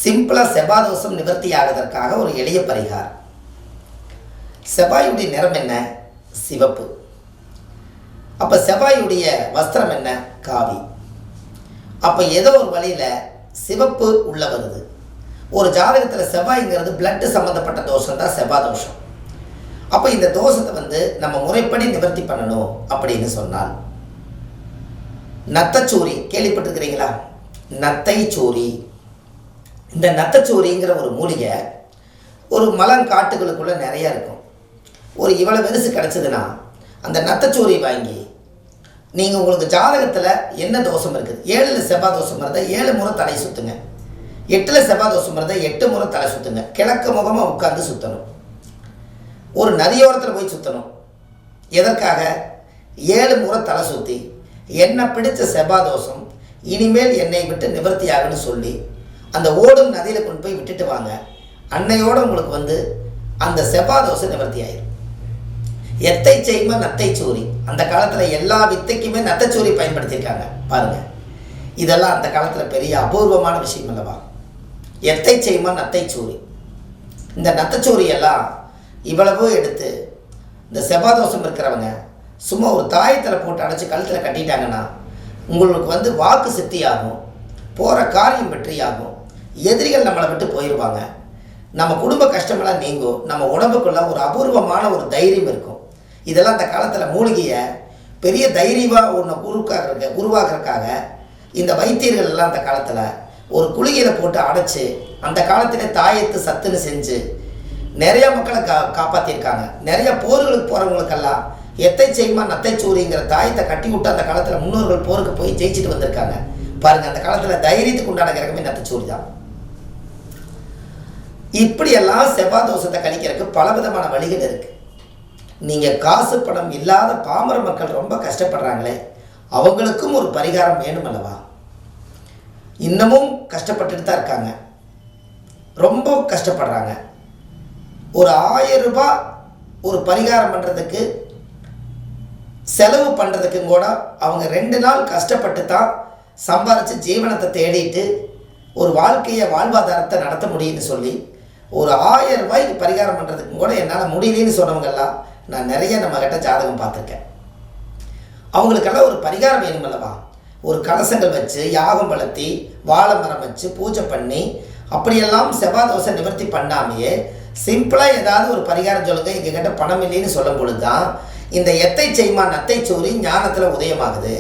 சிம்பிளாக செவ்வாய் தோஷம் நிவர்த்தி ஆகுவதற்காக ஒரு எளிய பரிகாரம். செவ்வாயுடைய நிறம் என்ன? சிவப்பு. அப்போ செவ்வாயுடைய வஸ்திரம் என்ன? காவி. அப்போ ஏதோ ஒரு வழியில் சிவப்பு உள்ள வருது. ஒரு ஜாதகத்தில் செவ்வாய்ங்கிறது பிளட்டு சம்மந்தப்பட்ட தோஷம் தான் செவ்வாய் தோஷம். அப்போ இந்த தோஷத்தை நம்ம முறைப்படி நிவர்த்தி பண்ணணும் அப்படின்னு சொன்னால், நத்தச்சூரி கேள்விப்பட்டிருக்கிறீங்களா? நத்தைச்சூரி. இந்த நத்தைச்சூரிங்கிற ஒரு மூலிகை ஒரு மலங்காட்டுகளுக்குள்ளே நிறையா இருக்கும். ஒரு இவ்வளோ பெருசு கிடச்சிதுன்னா அந்த நத்தைச்சூரி வாங்கி நீங்கள் உங்களுக்கு ஜாதகத்தில் என்ன தோஷம் இருக்குது, 7ல் செவ்வாய் தோஷம் இருந்தால் 7 முறை தலை சுற்றுங்க, 8ல் செவ்வாய் தோஷம் இருந்தால் 8 முறை தலை சுற்றுங்க. கிழக்கு முகமாக உட்காந்து சுற்றணும். ஒரு நதியோரத்தில் போய் சுற்றணும். எதற்காக? 7 முறை தலை சுற்றி என்னை பிடிச்ச செவ்வாய் தோஷம் இனிமேல் என்னை விட்டு நிவர்த்தி ஆகுன்னு சொல்லி அந்த ஓடும் நதியில் கொண்டு போய் விட்டுட்டு வாங்க. அன்னையோடு உங்களுக்கு அந்த செவ்வாய் தோஷம் நிவர்த்தி ஆயிடும். எத்தை செய்மா நத்தைச்சூரி. அந்த காலத்தில் எல்லா வித்தைக்குமே நத்தைச்சூரி பயன்படுத்தியிருக்காங்க பாருங்கள். இதெல்லாம் அந்த காலத்தில் பெரிய அபூர்வமான விஷயம் அல்லவா? எத்தை செய்மா நத்தைச்சூரி. இந்த நத்தைச்சூரியெல்லாம் இவ்வளவோ எடுத்து இந்த செவ்வாய் தோஷம் இருக்கிறவங்க சும்மா ஒரு தாயத்தில் போட்டு அடைச்சி கழுத்தில் கட்டிட்டாங்கன்னா உங்களுக்கு வாக்கு சித்தியாகும், போகிற காரியம் வெற்றியாகும், எதிரிகள் நம்மளை விட்டு போயிடுவாங்க, நம்ம குடும்ப கஷ்டமெல்லாம் நீங்கும், நம்ம உடம்புக்குள்ள ஒரு அபூர்வமான ஒரு தைரியம் இருக்கும். இதெல்லாம் அந்த காலத்தில் மூலிகையை பெரிய தைரியமாக ஒன்று உருவாக்குறதுக்காக இந்த வைத்தியர்கள் எல்லாம் அந்த காலத்தில் ஒரு குளிகையில் போட்டு அடைச்சி அந்த காலத்திலே தாயத்து சத்துன்னு செஞ்சு நிறையா மக்களை காப்பாற்றியிருக்காங்க. நிறைய போர்களுக்கு போகிறவங்களுக்கெல்லாம் எத்தை செய்மா நத்தைச்சூரிங்கிற தாயத்தை கட்டி விட்டு அந்த காலத்தில் முன்னோர்கள் போருக்கு போய் ஜெயிச்சுட்டு வந்திருக்காங்க பாருங்கள். அந்த காலத்தில் தைரியத்துக்கு உண்டான கிரகமே நத்தைச்சூரி தான். இப்படியெல்லாம் செவ்வாய் தோஷத்தை கழிக்கிறதுக்கு பலவிதமான வழிகள் இருக்குது. நீங்கள் காசு பணம் இல்லாத பாமர மக்கள் ரொம்ப கஷ்டப்படுறாங்களே, அவங்களுக்கும் ஒரு பரிகாரம் வேணும் அல்லவா? இன்னமும் கஷ்டப்பட்டுட்டு தான் இருக்காங்க, ரொம்ப கஷ்டப்படுறாங்க. ஒரு 1000 ரூபாய் ஒரு பரிகாரம் பண்ணுறதுக்கு செலவு பண்ணுறதுக்கும் கூட அவங்க 2 நாள் கஷ்டப்பட்டு தான் சம்பாதிச்சு ஜீவனத்தை தேடிட்டு ஒரு வாழ்வாதாரத்தை நடத்த முடியும்னு சொல்லி ஒரு 1000 ரூபாய்க்கு பரிகாரம் பண்ணுறதுக்கும் கூட என்னால் முடியலன்னு சொன்னவங்கெல்லாம் நான் நிறைய நம்மக்கிட்ட ஜாதகம் பார்த்துருக்கேன். அவங்களுக்கெல்லாம் ஒரு பரிகாரம் வேணும் அல்லவா? ஒரு கலசங்கள் வச்சு யாகம் வளர்த்தி வாழை மரம் வச்சு பூஜை பண்ணி அப்படியெல்லாம் செவ்வாய் தோஷம் நிவர்த்தி பண்ணாமையே சிம்பிளாக ஏதாவது ஒரு பரிகாரம் சொல்லுங்கள், எங்ககிட்ட பணம் இல்லைன்னு சொல்லும் பொழுது தான் இந்த எத்தை செய்மா நத்தைச்சூரி ஞானத்தில் உதயமாகுது.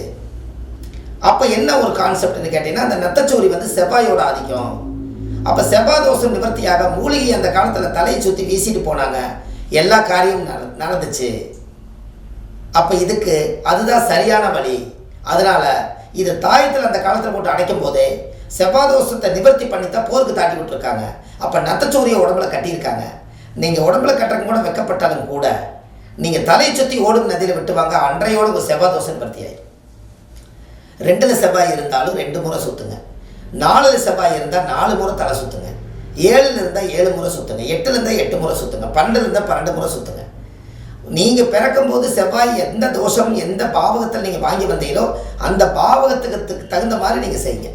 அப்போ என்ன ஒரு கான்செப்ட்னு கேட்டிங்கன்னா, அந்த நத்தைச்சூரி செவ்வாயோட ஆதிக்கம். அப்போ செவ்வாய் தோஷம் நிவர்த்தியாக மூலிகை அந்த காலத்தில் தலையை சுற்றி வீசிட்டு போனாங்க, எல்லா காரியமும் நடந்துச்சு. அப்போ இதுக்கு அதுதான் சரியான வழி. அதனால் இது தாயத்தில் அந்த காலத்தில் போட்டு அடைக்கும் போதே செவ்வாய் தோஷத்தை நிவர்த்தி பண்ணித்தான் போருக்கு தாட்டி விட்டுருக்காங்க. அப்போ நத்தைச்சூரியை உடம்புல கட்டியிருக்காங்க. நீங்கள் உடம்புல கட்டுறக்கு கூட வெக்கப்பட்டாலும் கூட நீங்கள் தலையை சுற்றி ஓடும் நதியில் விட்டுவாங்க, அன்றையோட ஒரு செவ்வாய் தோஷம் நிவர்த்தி ஆயிடும். 2ல் செவ்வாய் இருந்தாலும் 2 முறை சுற்றுங்க, 4ல் செவ்வாய் இருந்தால் 4 முறை தலை சுற்றுங்க, 7ல் இருந்தால் 7 முறை சுற்றுங்க, 8ல் இருந்தால் 8 முறை சுற்றுங்க, 12ல் இருந்தால் 12 முறை சுற்றுங்க. நீங்கள் பிறக்கும்போது செவ்வாய் எந்த தோஷம் எந்த பாவகத்தில் நீங்கள் வாங்கி வந்தீங்களோ அந்த பாவகத்துக்கு தகுந்த மாதிரி நீங்கள் செய்யுங்க.